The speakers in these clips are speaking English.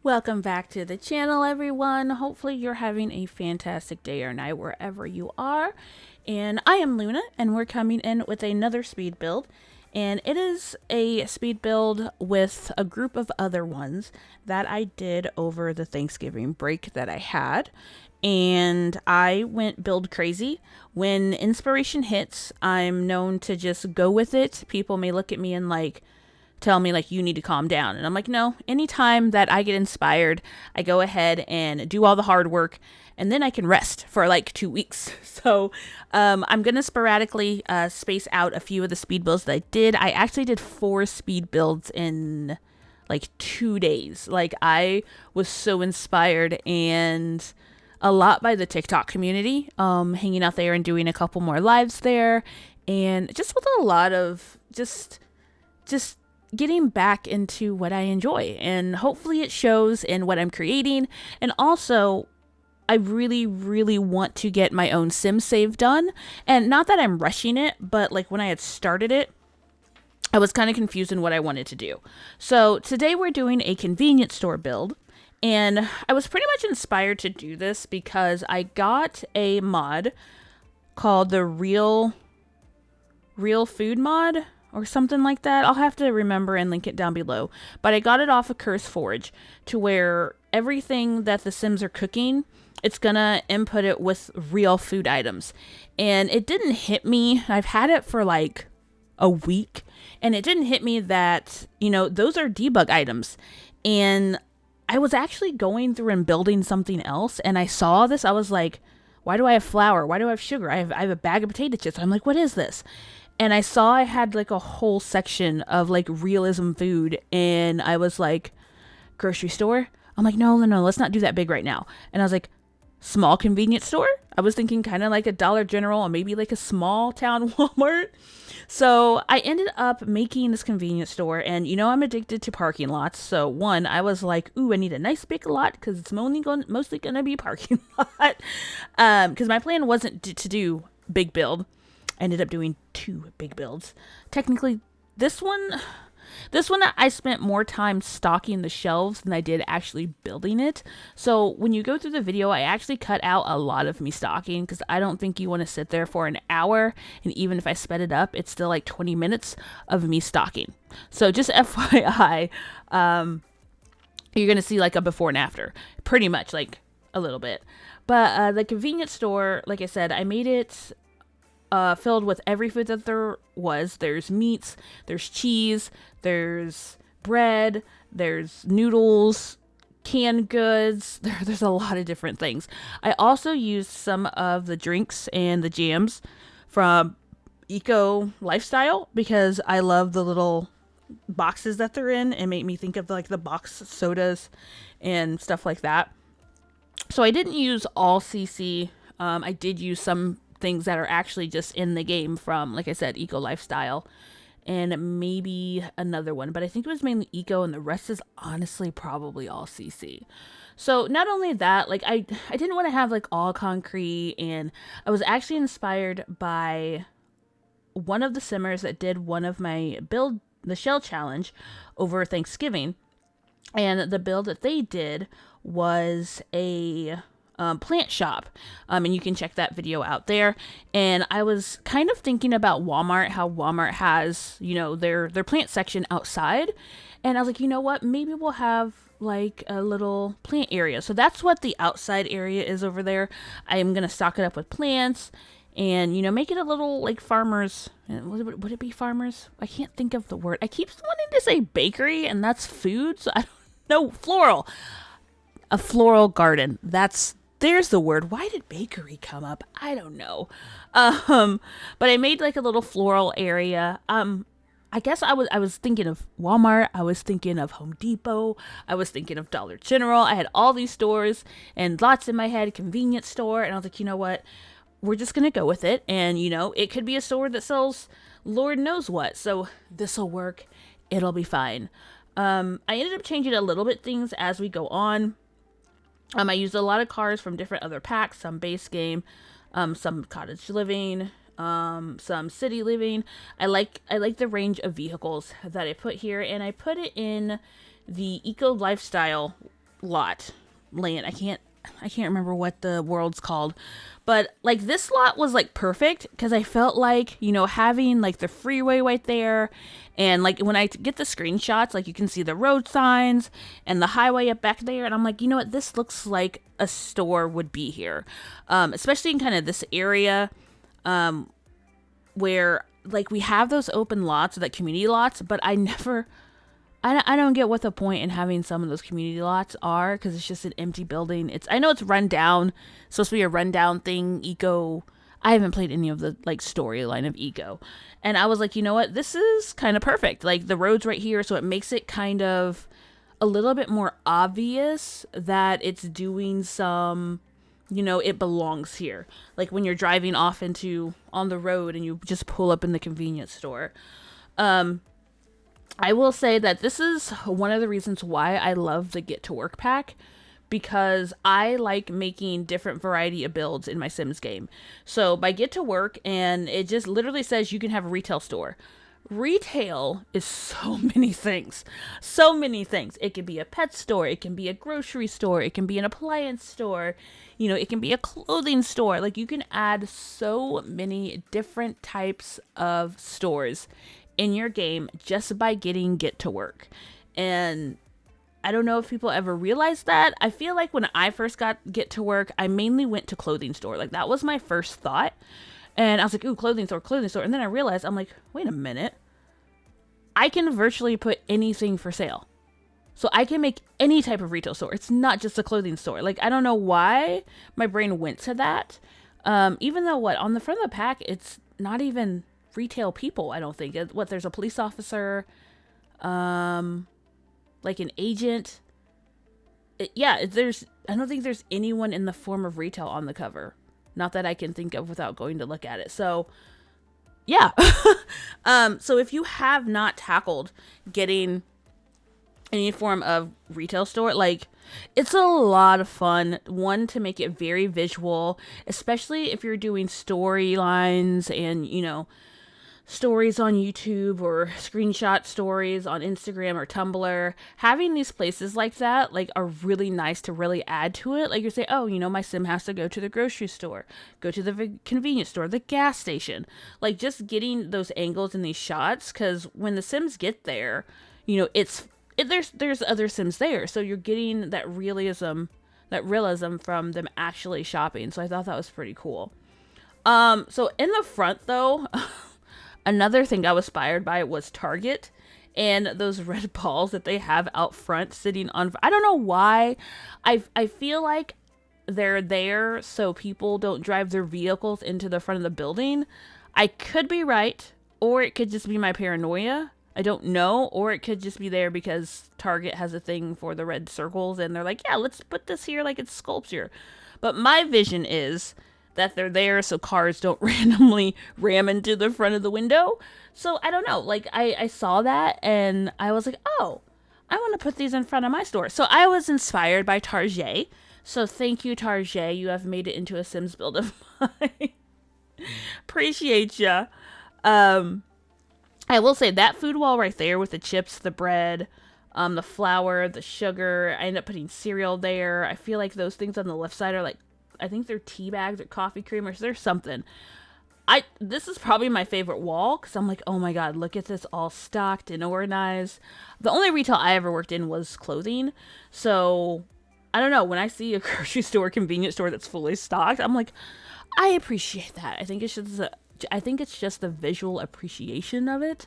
Welcome back to the channel, everyone. Hopefully you're having a fantastic day or night wherever you are. And I am Luna, and we're coming in with another speed build. And it is a speed build with a group of other ones that I did over the Thanksgiving break that I had. And I went build crazy. When inspiration hits, I'm known to just go with it. People may look at me and tell me you need to calm down, and I'm like, no. Anytime that I get inspired, I go ahead and do all the hard work, and then I can rest for 2 weeks. So I'm gonna sporadically space out a few of the speed builds that I did. I actually did 4 speed builds in 2 days. I was so inspired, and a lot by the TikTok community, hanging out there and doing a couple more lives there, and just with a lot of just getting back into what I enjoy, and hopefully it shows in what I'm creating. And also, I really want to get my own sim save done, and not that I'm rushing it, but when I had started it, I was kind of confused in what I wanted to do. So today we're doing a convenience store build, and I was pretty much inspired to do this because I got a mod called the real food mod or something like that. I'll have to remember and link it down below. But I got it off of Curse Forge, to where everything that the Sims are cooking, it's gonna input it with real food items. And it didn't hit me. I've had it for a week, and it didn't hit me that, those are debug items. And I was actually going through and building something else, and I saw this. I was like, why do I have flour? Why do I have sugar? I have a bag of potato chips. I'm like, what is this? And I saw I had a whole section of realism food, and I was like, grocery store? I'm like, no, let's not do that big right now. And I was like, small convenience store? I was thinking kind of like a Dollar General, or maybe a small town Walmart. So I ended up making this convenience store, and I'm addicted to parking lots. So one, I was like, ooh, I need a nice big lot, because it's mostly going to be parking lot. Because my plan wasn't to do big build. I ended up doing 2 big builds. Technically, this one I spent more time stocking the shelves than I did actually building it. So when you go through the video, I actually cut out a lot of me stocking, because I don't think you want to sit there for an hour. And even if I sped it up, it's still 20 minutes of me stocking. So just FYI, you're going to see a before and after. Pretty much a little bit. But the convenience store, like I said, I made it filled with every food that there was. There's meats, there's cheese, there's bread, there's noodles, canned goods. There's a lot of different things. I also used some of the drinks and the jams from Eco Lifestyle, because I love the little boxes that they're in. It made me think of the box sodas and stuff like that. So I didn't use all CC. I did use some things that are actually just in the game from, like I said, Eco Lifestyle, and maybe another one, but I think it was mainly Eco, and the rest is honestly probably all CC. So not only that, I didn't want to have all concrete, and I was actually inspired by one of the simmers that did one of my build, the shell challenge, over Thanksgiving, and the build that they did was a plant shop, and you can check that video out there. And I was kind of thinking about Walmart, how Walmart has their plant section outside, and I was like, you know what, maybe we'll have a little plant area. So that's what the outside area is over there. I am gonna stock it up with plants, and make it a little farmers. Would it be farmers? I can't think of the word. I keep wanting to say bakery, and that's food, so I don't know. Floral. A floral garden. There's the word. Why did bakery come up? I don't know. But I made a little floral area. I guess I was thinking of Walmart. I was thinking of Home Depot. I was thinking of Dollar General. I had all these stores and lots in my head, convenience store. And I was like, you know what? We're just going to go with it. And, it could be a store that sells Lord knows what. So this'll work. It'll be fine. I ended up changing a little bit things as we go on. I used a lot of cars from different other packs, some base game, some cottage living, some city living. I like the range of vehicles that I put here, and I put it in the Eco Lifestyle lot land. I can't remember what the world's called. But like this lot was like perfect because I felt like, you know, having like the freeway right there, and like when I get the screenshots, like you can see the road signs and the highway up back there, and I'm like, you know what, this looks like a store would be here. Especially in kind of this area where like we have those open lots, like community lots, but I don't get what the point in having some of those community lots are, because it's just an empty building. I know it's run down, supposed to be a rundown thing. Eco, I haven't played any of the like storyline of Eco, and I was like, you know what, this is kind of perfect. Like the road's right here, so it makes it kind of a little bit more obvious that it's doing some, you know, it belongs here. Like when you're driving off into on the road and you just pull up in the convenience store. I will say that this is one of the reasons why I love the Get to Work pack, because I like making different variety of builds in my Sims game. So by Get to Work, and it just literally says you can have a retail store. Retail is so many things. So many things. It can be a pet store, it can be a grocery store, it can be an appliance store, you know, it can be a clothing store. Like you can add so many different types of stores in your game just by getting Get to Work. And I don't know if people ever realized that. I feel like when I first got Get to Work, I mainly went to clothing store. Like that was my first thought. And I was like, ooh, clothing store, clothing store. And then I realized, I'm like, wait a minute. I can virtually put anything for sale. So I can make any type of retail store. It's not just a clothing store. Like, I don't know why my brain went to that. Even though on the front of the pack, it's not even retail people, I don't think. There's a police officer, like an agent. I don't think there's anyone in the form of retail on the cover. Not that I can think of without going to look at it. So, yeah. So if you have not tackled getting any form of retail store, like, it's a lot of fun. One, to make it very visual, especially if you're doing storylines and, you know, stories on YouTube or screenshot stories on Instagram or Tumblr. Having these places like that, like, are really nice to really add to it. Like, you say, oh, you know, my sim has to go to the grocery store, go to the convenience store, the gas station. Like, just getting those angles in these shots, because when the sims get there, you know, there's other sims there, so you're getting that realism from them actually shopping. So I thought that was pretty cool. So in the front though, another thing I was inspired by was Target and those red balls that they have out front sitting on. I don't know why. I feel like they're there so people don't drive their vehicles into the front of the building. I could be right, or it could just be my paranoia. I don't know, or it could just be there because Target has a thing for the red circles and they're like, yeah, let's put this here like it's sculpture. But my vision is that they're there so cars don't randomly ram into the front of the window. So I don't know, like I saw that and I was like, oh, I want to put these in front of my store. So I was inspired by Target. So thank you, Target. You have made it into a Sims build of mine. Appreciate ya. I will say that food wall right there with the chips, the bread, the flour, the sugar. I end up putting cereal there. I feel like those things on the left side are like, I think they're tea bags or coffee creamers. There's something. This is probably my favorite wall because I'm like, oh my god, look at this all stocked and organized. The only retail I ever worked in was clothing. So I don't know. When I see a grocery store, convenience store that's fully stocked, I'm like, I appreciate that. I think it's just the visual appreciation of it.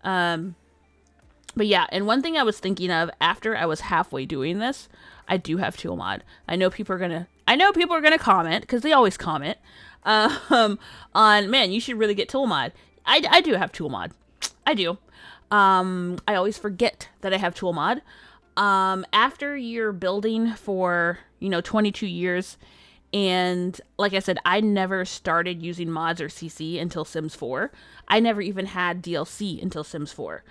But yeah, and one thing I was thinking of after I was halfway doing this, I do have tool mod. I know people are gonna comment, because they always comment, on, man, you should really get tool mod. I do have tool mod. I do. I always forget that I have tool mod. After you're building for, 22 years, and like I said, I never started using mods or CC until Sims 4. I never even had DLC until Sims 4.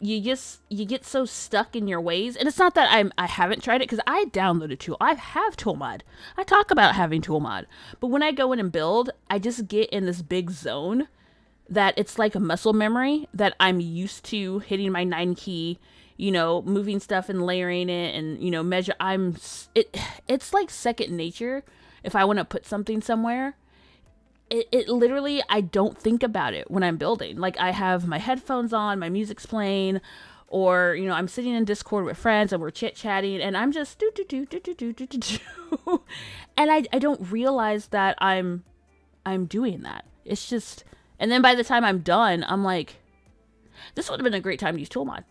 You get so stuck in your ways, and it's not that I haven't tried it, because I downloaded tool. I have tool mod. I talk about having tool mod, but when I go in and build, I just get in this big zone that it's like a muscle memory that I'm used to hitting my 9 key moving stuff and layering it and, measure. It's like second nature. If I want to put something somewhere, it literally, I don't think about it when I'm building. Like, I have my headphones on, my music's playing, or, I'm sitting in Discord with friends and we're chit-chatting and I'm just do. And I don't realize that I'm doing that. It's just, and then by the time I'm done, I'm like, this would have been a great time to use Toolmod.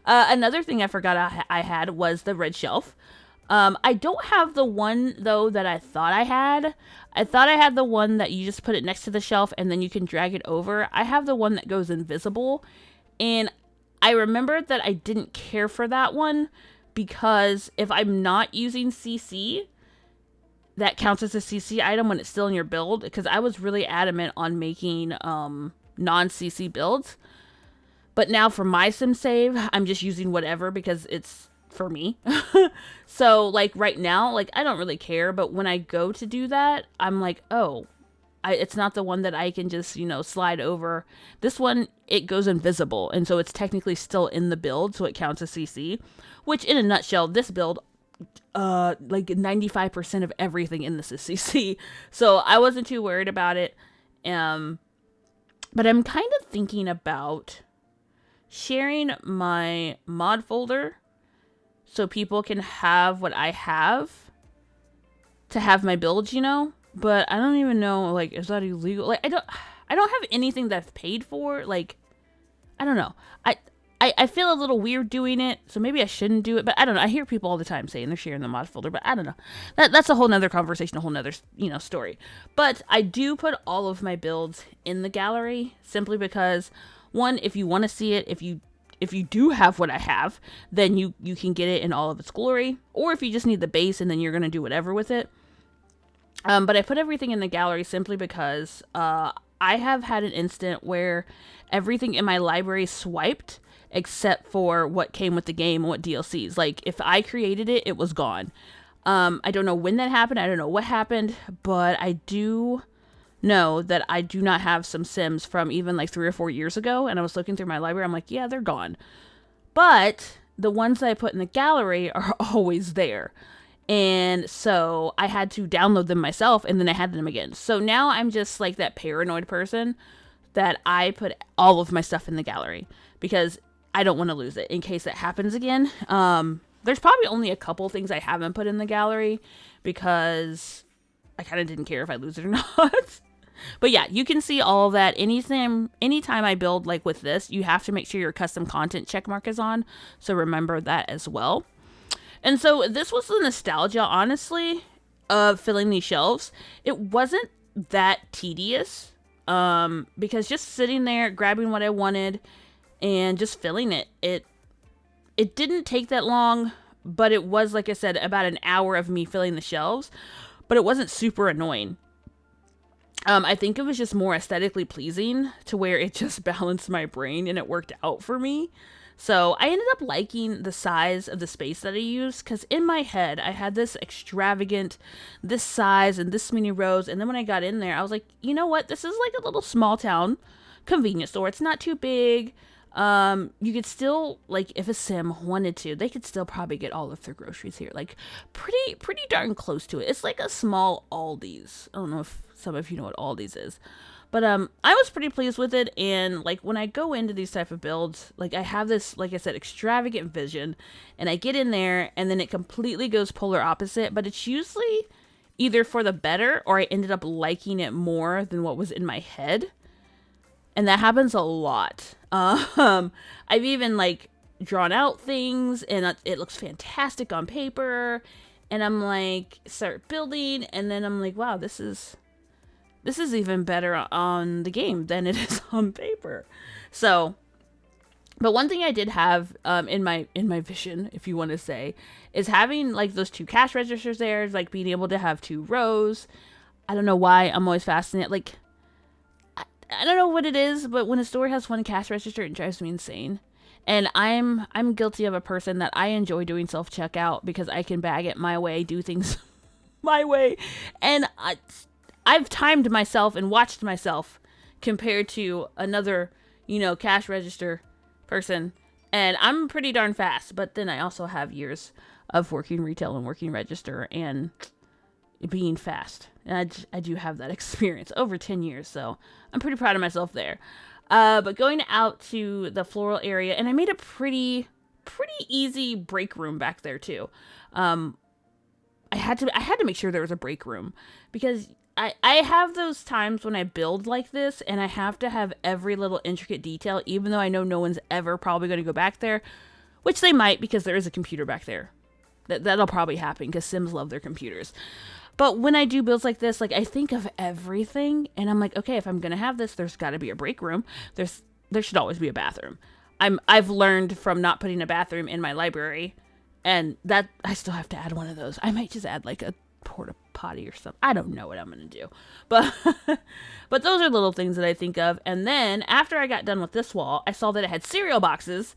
Another thing I forgot I had was the red shelf. I don't have the one, though, that I thought I had. I thought I had the one that you just put it next to the shelf and then you can drag it over. I have the one that goes invisible. And I remembered that I didn't care for that one because if I'm not using CC, that counts as a CC item when it's still in your build. Because I was really adamant on making non-CC builds. But now for my sim save, I'm just using whatever because it's for me. So like right now, like I don't really care, but when I go to do that, I'm like, oh, it's not the one that I can just, slide over. This one, it goes invisible, and so it's technically still in the build, so it counts as CC, which in a nutshell, this build, like 95% of everything in this is CC. So I wasn't too worried about it. But I'm kind of thinking about sharing my mod folder so people can have what I have to have my builds, but I don't even know, like, is that illegal? Like, I don't have anything that I've paid for. Like, I don't know. I feel a little weird doing it, so maybe I shouldn't do it, but I don't know. I hear people all the time saying they're sharing the mod folder, but I don't know. That's a whole nother conversation, a whole nother, story. But I do put all of my builds in the gallery simply because, one, if you want to see it, if you do have what I have, then you can get it in all of its glory. Or if you just need the base and then you're going to do whatever with it. But I put everything in the gallery simply because I have had an instant where everything in my library swiped except for what came with the game and what DLCs. Like, if I created it, it was gone. I don't know when that happened. I don't know what happened. But I do know that I do not have some Sims from even like 3 or 4 years ago, and I was looking through my library, I'm like, yeah, they're gone. But the ones that I put in the gallery are always there. And so I had to download them myself, and then I had them again. So now I'm just like that paranoid person that I put all of my stuff in the gallery because I don't want to lose it in case that happens again. There's probably only a couple things I haven't put in the gallery because I kind of didn't care if I lose it or not. But yeah, you can see all of that. Anytime I build like with this, you have to make sure your custom content checkmark is on. So remember that as well. And so this was the nostalgia, honestly, of filling these shelves. It wasn't that tedious because just sitting there, grabbing what I wanted and just filling it, it didn't take that long, but it was, like I said, about an hour of me filling the shelves, but it wasn't super annoying. I think it was just more aesthetically pleasing to where it just balanced my brain and it worked out for me. So I ended up liking the size of the space that I used because in my head, I had this extravagant, this size and this many rows. And then when I got in there, I was like, you know what? This is like a little small town convenience store. It's not too big. You could still, like, if a sim wanted to, they could still probably get all of their groceries here. Like, pretty darn close to it. It's like a small Aldi's. I don't know if some of you know what Aldi's is. But I was pretty pleased with it, and like when I go into these type of builds, like I have this, like I said, extravagant vision, and I get in there, and then it completely goes polar opposite, but it's usually either for the better, or I ended up liking it more than what was in my head, and that happens a lot. I've even like drawn out things, and it looks fantastic on paper, and I'm like, start building, and then I'm like, wow, this is even better on the game than it is on paper. So, but one thing I did have in my vision, if you want to say, is having like those 2 cash registers there, like being able to have 2 rows. I don't know why I'm always fascinated. Like, I don't know what it is, but when a store has 1 cash register, it drives me insane. And I'm guilty of a person that I enjoy doing self-checkout because I can bag it my way, do things my way, and I've timed myself and watched myself compared to another, cash register person. And I'm pretty darn fast, but then I also have years of working retail and working register and being fast. And I do have that experience over 10 years, so I'm pretty proud of myself there. But going out to the floral area, and I made a pretty easy break room back there too. I had to make sure there was a break room because I have those times when I build like this and I have to have every little intricate detail, even though I know no one's ever probably going to go back there, which they might because there is a computer back there. That'll probably happen because Sims love their computers. But when I do builds like this, like I think of everything and I'm like, okay, if I'm going to have this, there's got to be a break room. There should always be a bathroom. I've learned from not putting a bathroom in my library, and that I still have to add one of those. I might just add like a porta potty or something. I don't know what I'm gonna do, but but those are little things that I think of. And then after I got done with this wall, I saw that it had cereal boxes,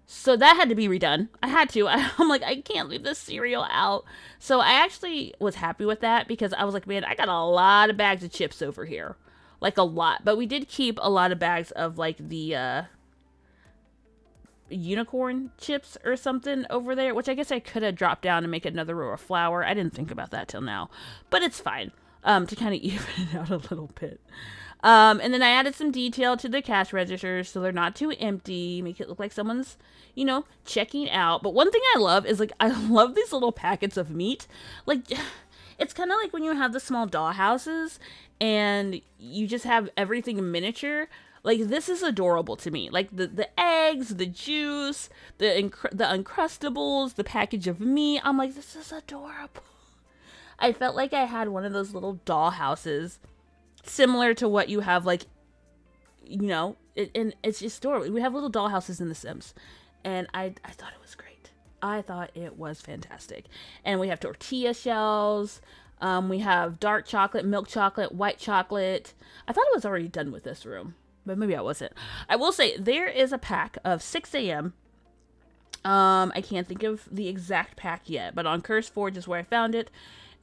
so that had to be redone. I had to. I'm like, I can't leave this cereal out. So I actually was happy with that because I was like, man, I got a lot of bags of chips over here, like a lot. But we did keep a lot of bags of like the unicorn chips or something over there, which I guess I could have dropped down and make another row of flour. I didn't think about that till now, but it's fine to kind of even it out a little bit. And then I added some detail to the cash registers so they're not too empty, make it look like someone's, checking out. But one thing I love is like I love these little packets of meat. Like it's kind of like when you have the small doll houses and you just have everything miniature. Like, this is adorable to me. Like, the eggs, the juice, the Uncrustables, the package of meat. I'm like, this is adorable. I felt like I had one of those little doll houses, similar to what you have, like, and it's just adorable. We have little doll houses in The Sims, and I thought it was great. I thought it was fantastic. And we have tortilla shells. We have dark chocolate, milk chocolate, white chocolate. I thought it was already done with this room, but maybe I wasn't. I will say there is a pack of 6 a.m. I can't think of the exact pack yet, but on Curse Forge is where I found it.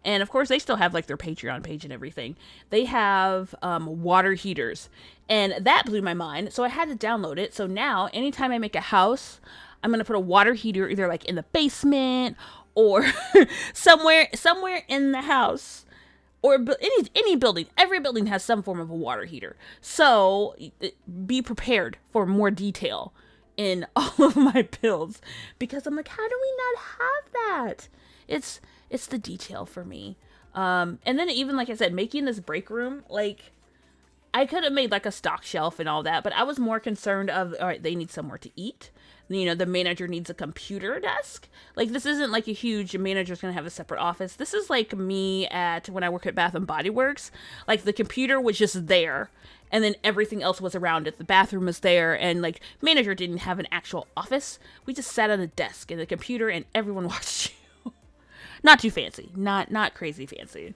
And of course, they still have like their Patreon page and everything. They have water heaters, and that blew my mind. So I had to download it. So now, anytime I make a house, I'm gonna put a water heater either like in the basement or somewhere in the house. Or any building. Every building has some form of a water heater. So be prepared for more detail in all of my builds. Because I'm like, how do we not have that? It's the detail for me. And then even, like I said, making this break room, like, I could have made like a stock shelf and all that. But I was more concerned of, all right, they need somewhere to eat. The manager needs a computer desk. Like, this isn't like a huge manager's gonna have a separate office. This is like me when I work at Bath and Body Works. Like, the computer was just there, and then everything else was around it. The bathroom was there, and like, manager didn't have an actual office. We just sat on a desk and a computer, and everyone watched you. Not too fancy. Not crazy fancy.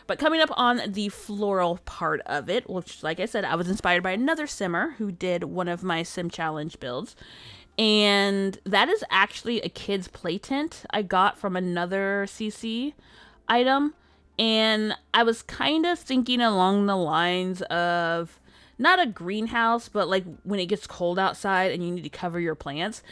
But coming up on the floral part of it, which, like I said, I was inspired by another simmer who did one of my Sim Challenge builds. And that is actually a kid's play tent I got from another CC item. And I was kind of thinking along the lines of not a greenhouse, but like when it gets cold outside and you need to cover your plants.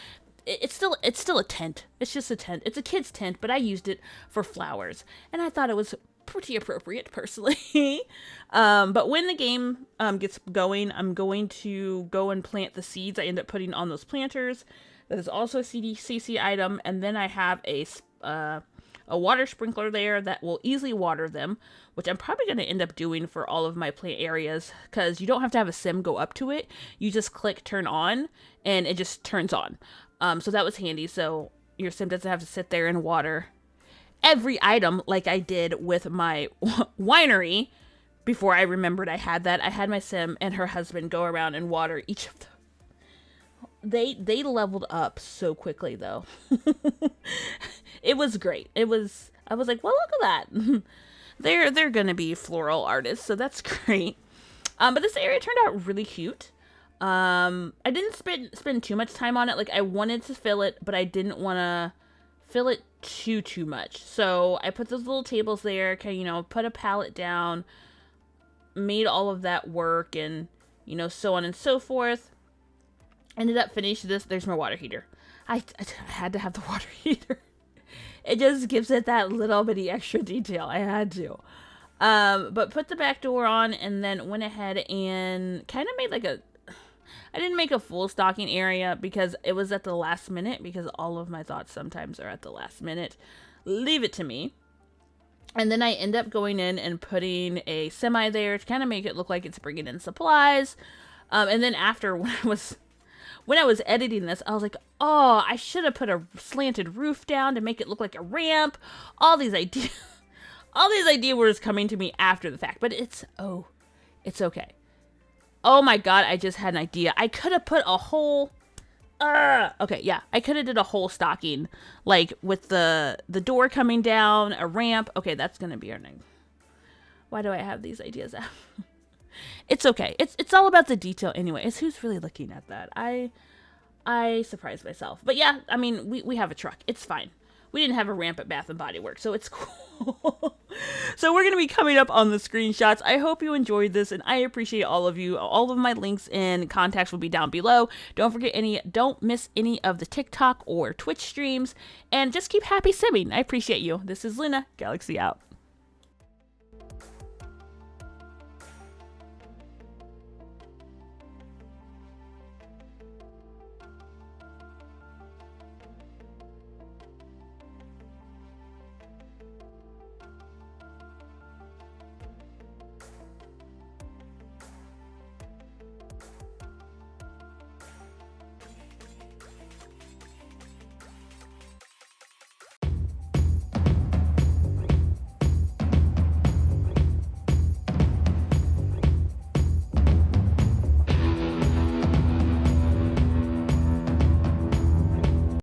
It's still a tent. It's just a tent. It's a kid's tent, but I used it for flowers. And I thought it was pretty appropriate, personally. But when the game gets going, I'm going to go and plant the seeds I end up putting on those planters. That is also a CC item. And then I have a water sprinkler there that will easily water them, which I'm probably going to end up doing for all of my plant areas, because you don't have to have a sim go up to it. You just click turn on and it just turns on. So that was handy. So your sim doesn't have to sit there and water every item like I did with my winery. Before I remembered I had that, I had my sim and her husband go around and water each of them. They leveled up so quickly, though. It was great. I was like, well, look at that. They're gonna be floral artists, so that's great. But this area turned out really cute. I didn't spend too much time on it. Like, I wanted to fill it, but I didn't want to fill it too much. So I put those little tables there, put a pallet down, made all of that work, and so on and so forth. Ended up finishing this. There's my water heater. I had to have the water heater. It just gives it that little bitty extra detail. I had to. But put the back door on and then went ahead and kind of made like a... I didn't make a full stocking area because it was at the last minute, because all of my thoughts sometimes are at the last minute. Leave it to me. And then I end up going in and putting a semi there to kind of make it look like it's bringing in supplies. And then after, when I was editing this, I was like, oh, I should have put a slanted roof down to make it look like a ramp. All these ideas were just coming to me after the fact, but it's okay. Oh my god, I just had an idea. I could have put a whole... okay, yeah. I could have did a whole stocking, like, with the door coming down, a ramp. Okay, that's going to be our name. Why do I have these ideas out? It's okay. It's all about the detail anyway. It's who's really looking at that. I surprised myself. But yeah, I mean, we have a truck. It's fine. We didn't have a ramp at Bath & Body Works, so it's cool. So we're going to be coming up on the screenshots. I hope you enjoyed this, and I appreciate all of you. All of my links and contacts will be down below. Don't miss any of the TikTok or Twitch streams, and just keep happy simming. I appreciate you. This is Luna, Galaxy out.